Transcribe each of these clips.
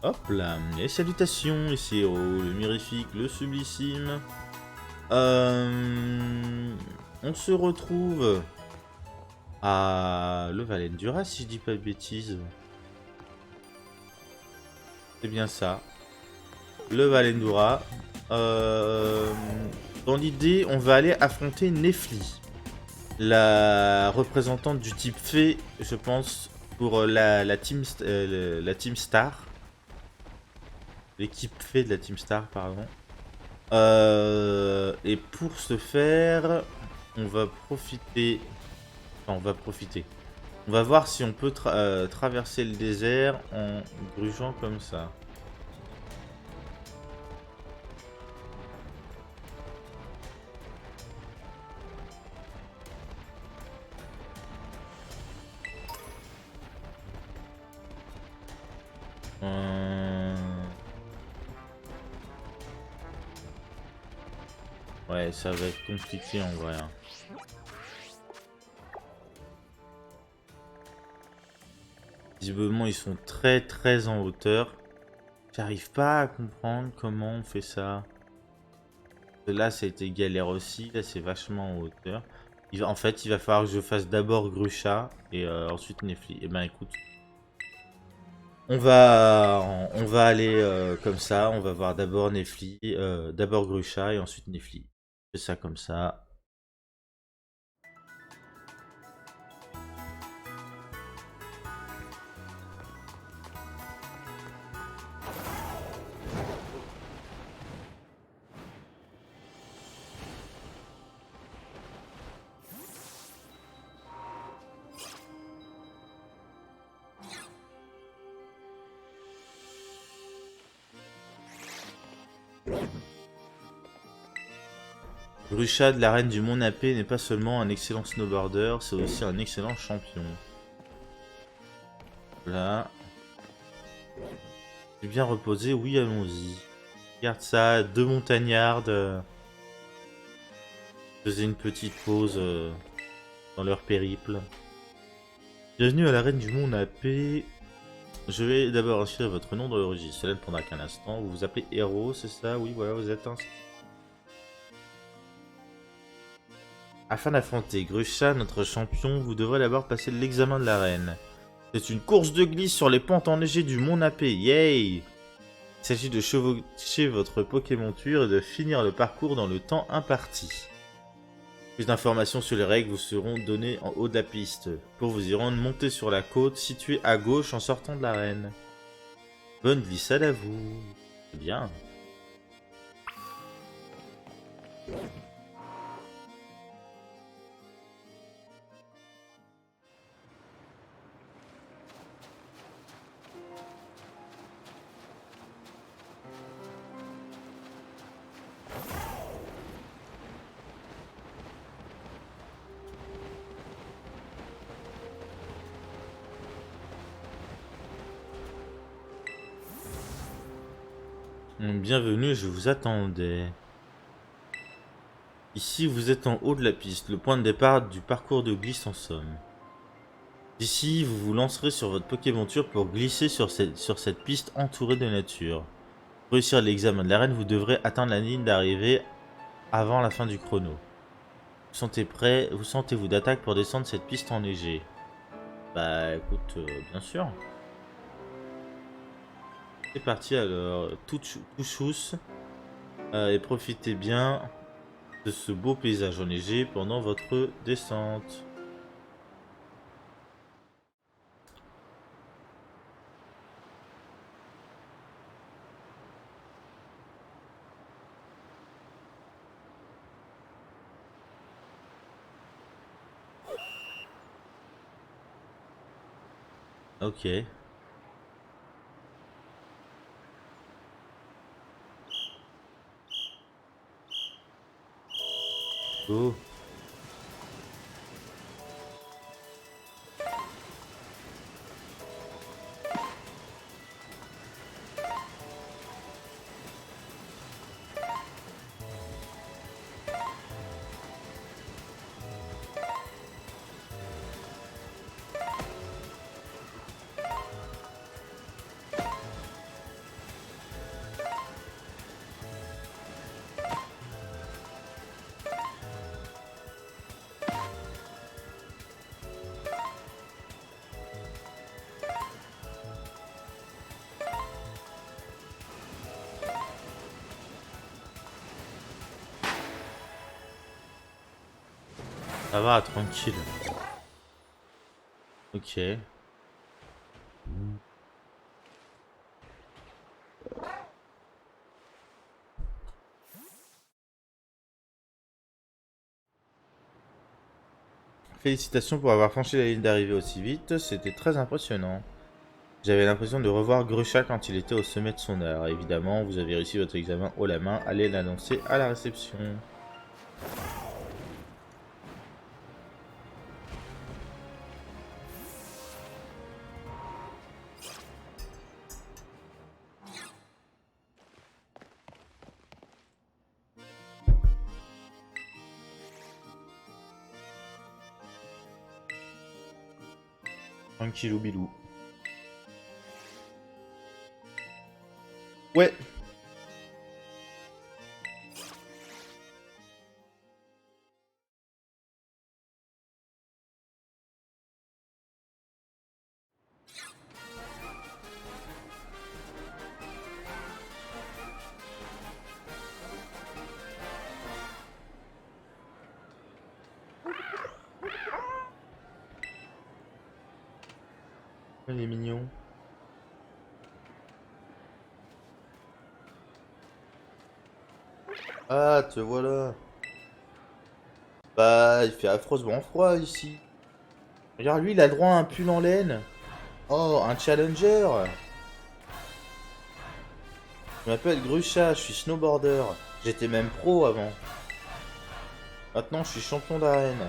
Hop là, et salutations, ici Hero, le mirifique, le sublissime. On se retrouve à le Valendura, si je dis pas de bêtises. C'est bien ça, le Valendura. Dans l'idée, on va aller affronter Nefli, la représentante du type fée, je pense, pour la team Star. L'équipe fée de la Team Star, pardon. Et pour ce faire, on va profiter. Enfin, on va profiter. On va voir si on peut traverser le désert en grugeant comme ça. Euh, Ouais, ça va être compliqué en vrai, hein. Visiblement, ils sont très en hauteur. J'arrive pas à comprendre comment on fait ça. Là, ça a été galère aussi. Là, c'est vachement en hauteur. En fait, il va falloir que je fasse d'abord Grucha et ensuite Nefli. Et ben écoute, on va aller comme ça. On va voir d'abord Nefli, d'abord Grucha et ensuite Nefli. C'est ça comme ça. Grucha de la reine du Mont Napé n'est pas seulement un excellent snowboarder, c'est aussi un excellent champion. Là. J'ai bien reposé, oui, allons-y. Regarde ça, deux montagnardes faisaient une petite pause dans leur périple. Bienvenue à la reine du Mont Napé. Je vais d'abord inscrire votre nom dans le registre. Cela ne prendra qu'un instant. Vous vous appelez Héros, c'est ça? Oui, voilà, vous êtes inscrit. Afin d'affronter Grucha, notre champion, vous devrez d'abord passer l'examen de l'arène. C'est une course de glisse sur les pentes enneigées du Mont Napé. Yay! Il s'agit de chevaucher votre Pokémonture et de finir le parcours dans le temps imparti. Plus d'informations sur les règles vous seront données en haut de la piste. Pour vous y rendre, montez sur la côte située à gauche en sortant de l'arène. Bonne glissade à vous. C'est bien. Bienvenue, je vous attendais. Ici, vous êtes en haut de la piste, le point de départ du parcours de glisse en somme. D'ici, vous vous lancerez sur votre Pokémonture pour glisser sur cette piste entourée de nature. Pour réussir l'examen de l'arène, vous devrez atteindre la ligne d'arrivée avant la fin du chrono. Vous sentez prêt? Vous sentez-vous d'attaque pour descendre cette piste enneigée? Bah écoute, bien sûr. C'est parti alors, tout chousse. Et profitez bien de ce beau paysage enneigé pendant votre descente. Ok. Go. Ça va, tranquille. Ok. Félicitations pour avoir franchi la ligne d'arrivée aussi vite, c'était très impressionnant. J'avais l'impression de revoir Grusha quand il était au sommet de son art. Évidemment, vous avez réussi votre examen haut la main, allez l'annoncer à la réception. Tranquillou bilou. Ouais. Il est mignon. Ah, te voilà. Bah, il fait affreusement froid ici. Regarde, lui, il a droit à un pull en laine. Oh, un challenger. Je m'appelle Grusha, je suis snowboarder. J'étais même pro avant. Maintenant, je suis champion d'arène.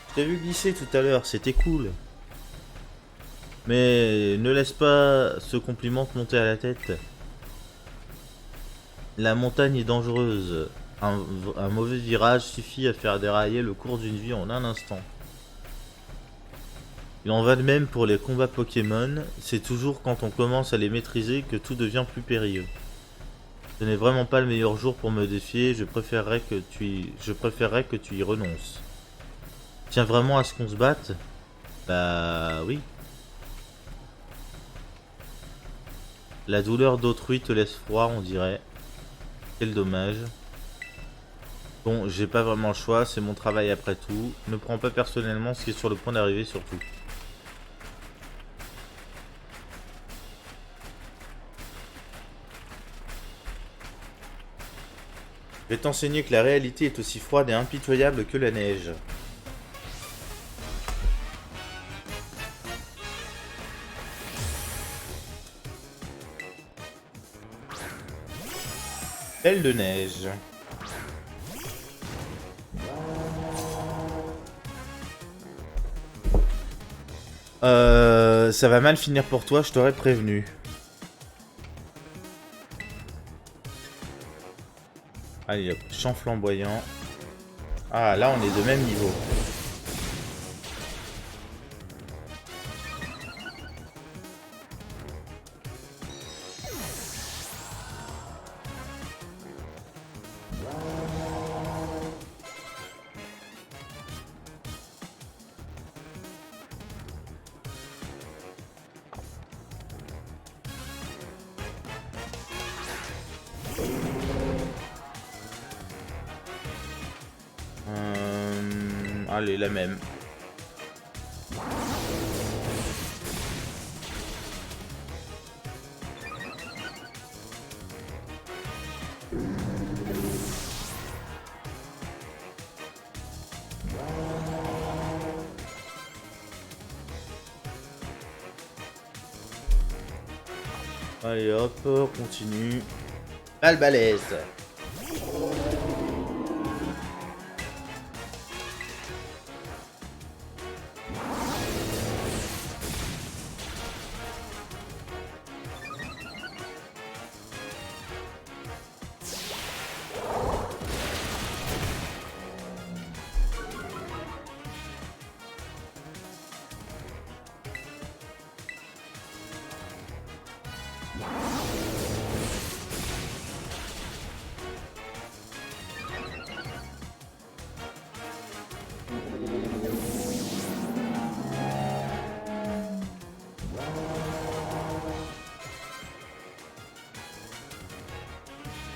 Je t'ai vu glisser tout à l'heure, c'était cool. Mais ne laisse pas ce compliment te monter à la tête. La montagne est dangereuse. Un mauvais virage suffit à faire dérailler le cours d'une vie en un instant. Il en va de même pour les combats Pokémon, c'est toujours quand on commence à les maîtriser que tout devient plus périlleux. Ce n'est vraiment pas le meilleur jour pour me défier, je préférerais que tu y renonces. Tiens vraiment à ce qu'on se batte? Bah oui. La douleur d'autrui te laisse froid, on dirait. Quel dommage. Bon, j'ai pas vraiment le choix, c'est mon travail après tout. Ne prends pas personnellement ce qui est sur le point d'arriver surtout. Je vais t'enseigner que la réalité est aussi froide et impitoyable que la neige. Belle de neige. Ça va mal finir pour toi, je t'aurais prévenu. Allez hop, champ flamboyant. Ah, là on est de même niveau. Allez, la même. Allez hop, on continue. Balle balèze.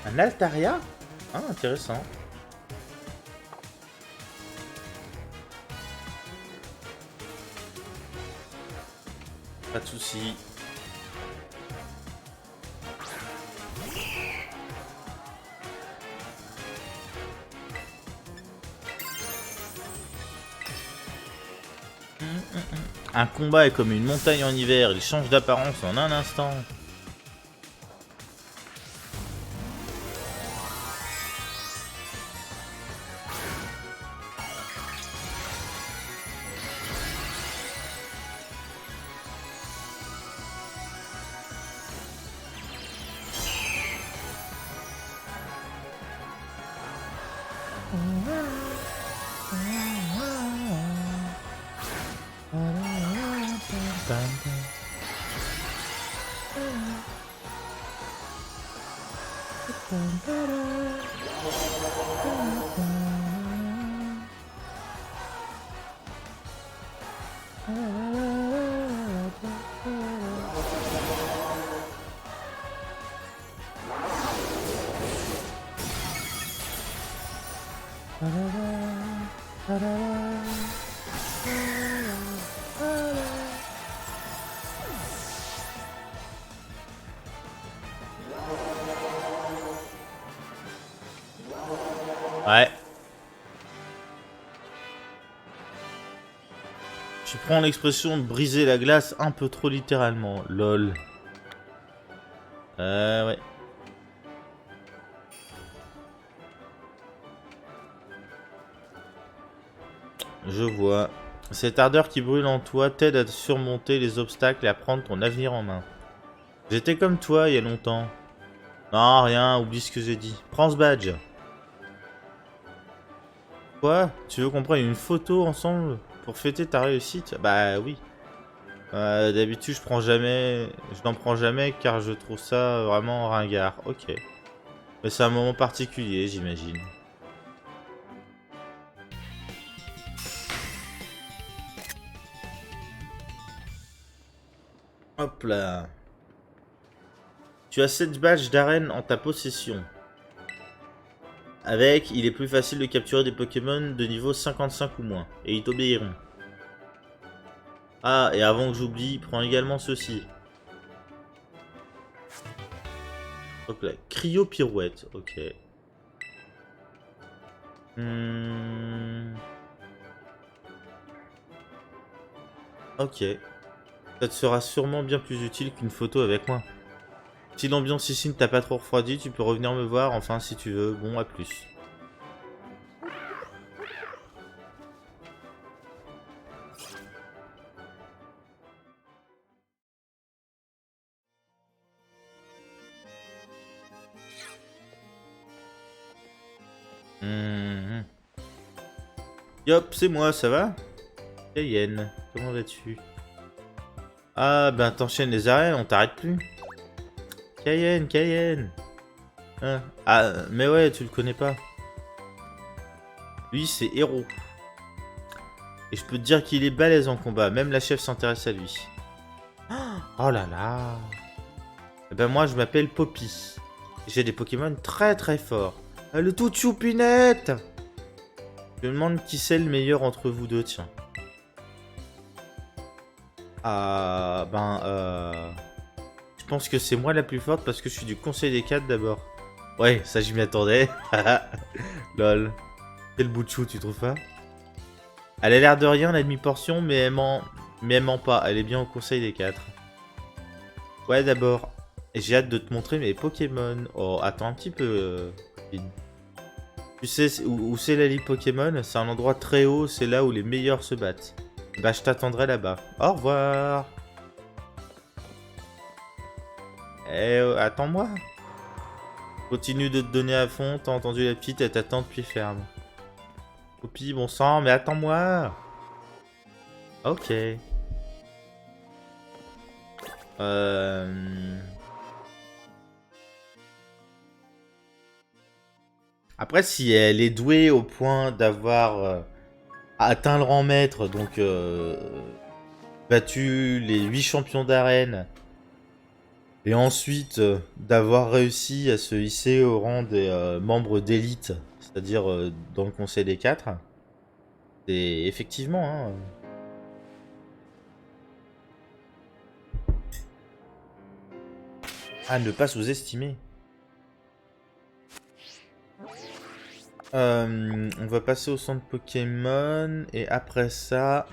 Un Altaria? Ah, intéressant. Pas de soucis. Un combat est comme une montagne en hiver, il change d'apparence en un instant. Ouais. Tu prends l'expression de briser la glace un peu trop littéralement. Lol. Ouais. Je vois. Cette ardeur qui brûle en toi t'aide à surmonter les obstacles et à prendre ton avenir en main. J'étais comme toi il y a longtemps. Non, rien, oublie ce que j'ai dit. Prends ce badge. Quoi? Tu veux qu'on prenne une photo ensemble pour fêter ta réussite? Bah oui. D'habitude, je n'en prends jamais car je trouve ça vraiment ringard. Ok. Mais c'est un moment particulier, j'imagine. Hop là. Tu as 7 badges d'arène en ta possession. Avec, il est plus facile de capturer des Pokémon de niveau 55 ou moins. Et ils t'obéiront. Ah, et avant que j'oublie, prends également ceci. Hop là. Cryo pirouette. Ok. Ok. Ça te sera sûrement bien plus utile qu'une photo avec moi. Si l'ambiance ici ne t'a pas trop refroidi, tu peux revenir me voir, enfin si tu veux. Bon, à plus. Yop, c'est moi, ça va? Cayenne, comment vas-tu? Ah, ben t'enchaînes les arènes, on t'arrête plus. Cayenne, Cayenne. Hein? Ah, mais ouais, tu le connais pas. Lui, c'est héros. Et je peux te dire qu'il est balèze en combat, même la chef s'intéresse à lui. Oh là là. Eh ben moi, je m'appelle Poppy. J'ai des Pokémon très très forts. Le tout choupinette. Je me demande qui c'est le meilleur entre vous deux, tiens. Ah, je pense que c'est moi la plus forte parce que je suis du conseil des 4 d'abord. Ouais, ça je m'y attendais. Lol. Quel bout de chou, tu trouves pas? Elle a l'air de rien, la demi-portion, mais elle ment pas. Elle est bien au conseil des 4. Ouais, d'abord. J'ai hâte de te montrer mes Pokémon. Oh, attends un petit peu, copine. Tu sais où c'est la ligue Pokémon? C'est un endroit très haut, c'est là où les meilleurs se battent. Bah, je t'attendrai là-bas. Au revoir. Eh, attends-moi. Continue de te donner à fond, t'as entendu la petite, elle t'attend depuis ferme. Poppy, bon sang, mais attends-moi. Ok. Après, si elle est douée au point d'avoir atteint le rang maître, donc battu les 8 champions d'arène, et ensuite d'avoir réussi à se hisser au rang des membres d'élite, c'est-à-dire dans le conseil des 4, c'est effectivement, hein, Ah, ne pas sous-estimer. On va passer au centre Pokémon et après ça...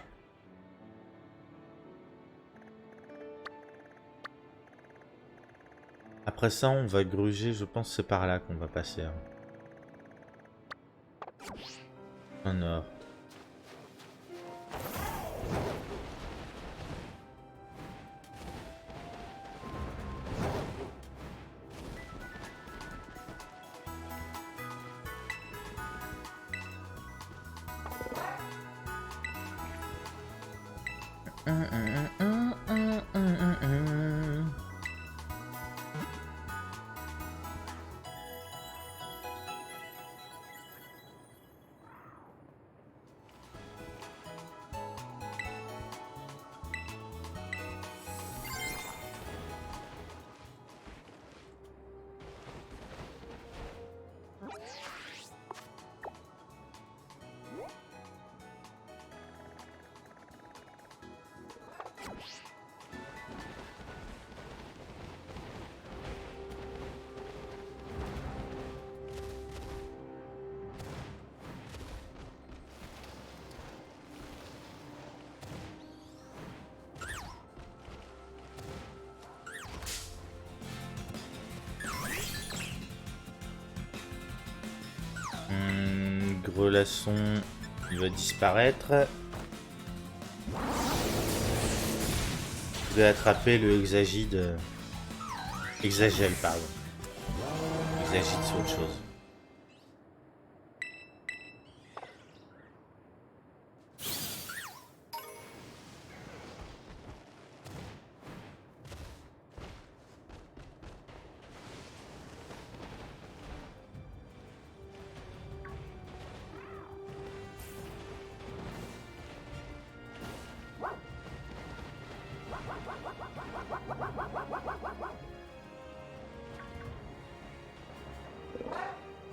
Après ça, on va gruger, je pense que c'est par là qu'on va passer. Hein. Au nord. Grelasson, il va disparaître. Je vais attraper le Hexagide. Hexagel, pardon. Hexagide, c'est autre chose.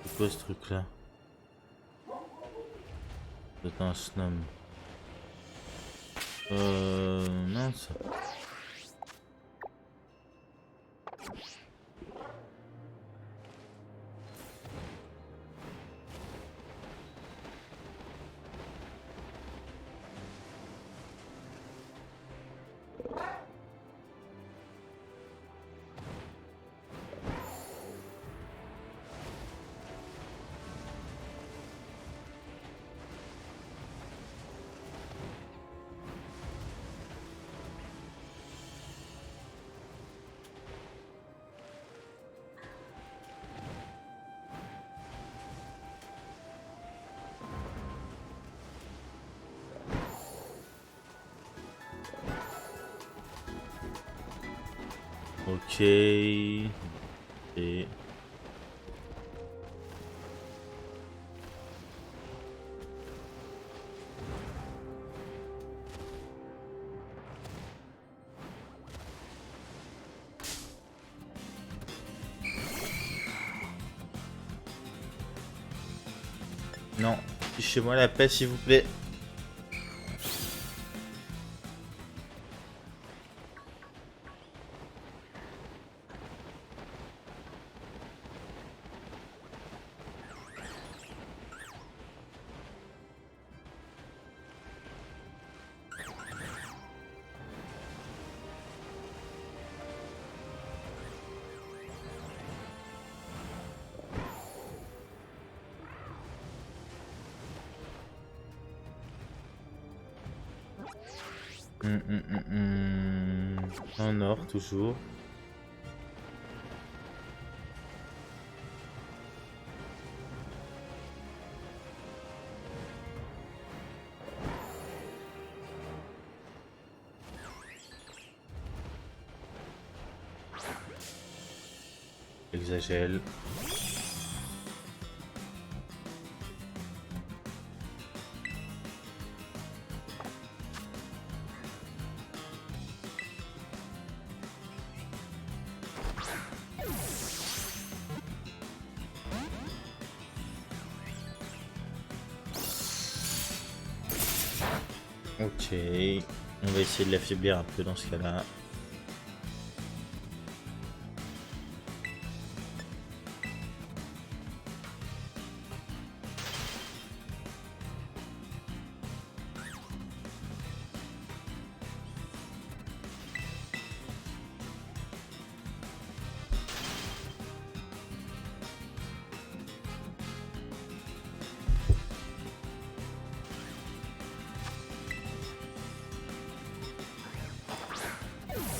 C'est quoi ce truc là? C'est un snom. Mince. Ok. Et... Non, fichez-moi la paix s'il vous plaît. En or toujours. Hexagel. Ok, on va essayer de l'affaiblir un peu dans ce cas-là.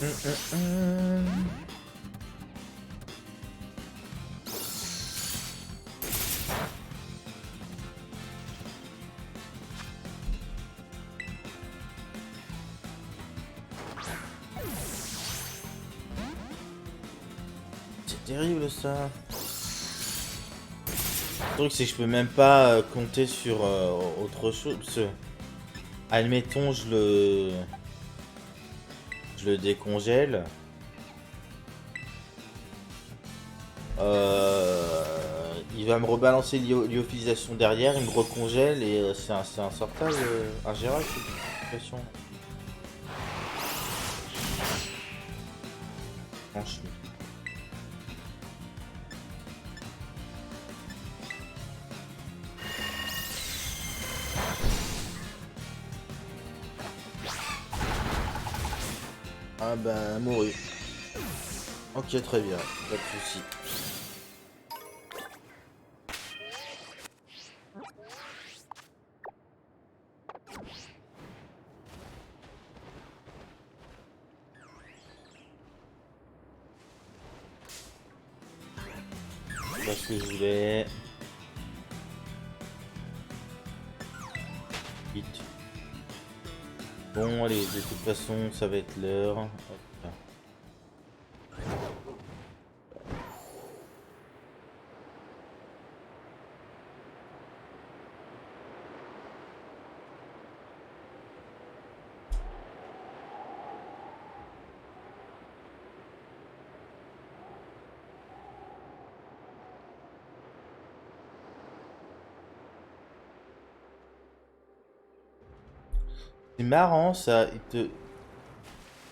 C'est terrible ça. Le truc c'est que je peux même pas compter sur autre chose. Parce que, admettons je le décongèle. Il va me rebalancer lyophilisation derrière, il me recongèle et c'est insortable, ingérable cette situation. Franchement. Ah bah, mouru. Ok, très bien, pas de soucis. C'est pas ce que je voulais. Vite. Bon, allez, de toute façon, ça va être l'heure. Hop là. C'est marrant ça, ils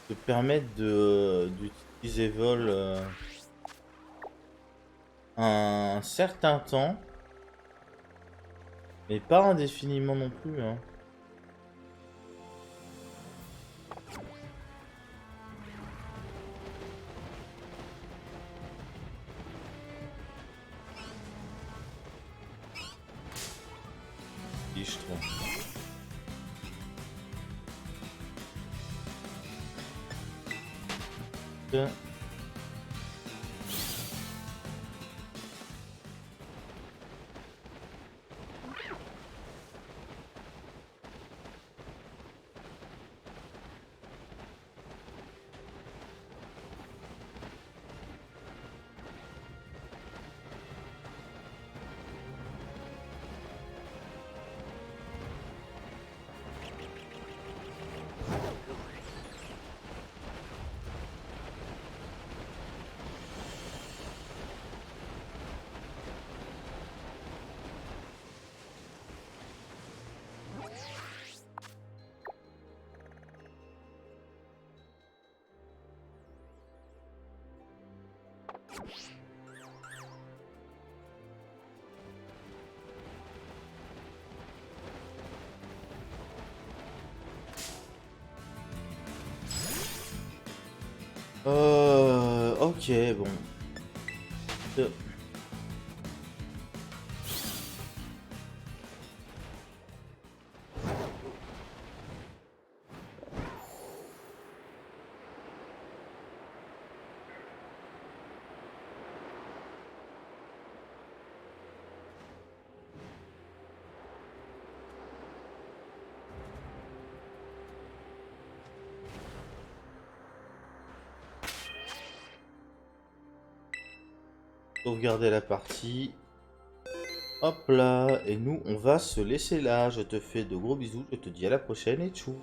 te permettent d'utiliser vol un certain temps, mais pas indéfiniment non plus, hein. Si, je trouve. Tiens. Ok, bon. Euh, Sauvegarder la partie. Hop là, et nous on va se laisser là. Je te fais de gros bisous, je te dis à la prochaine et tchou.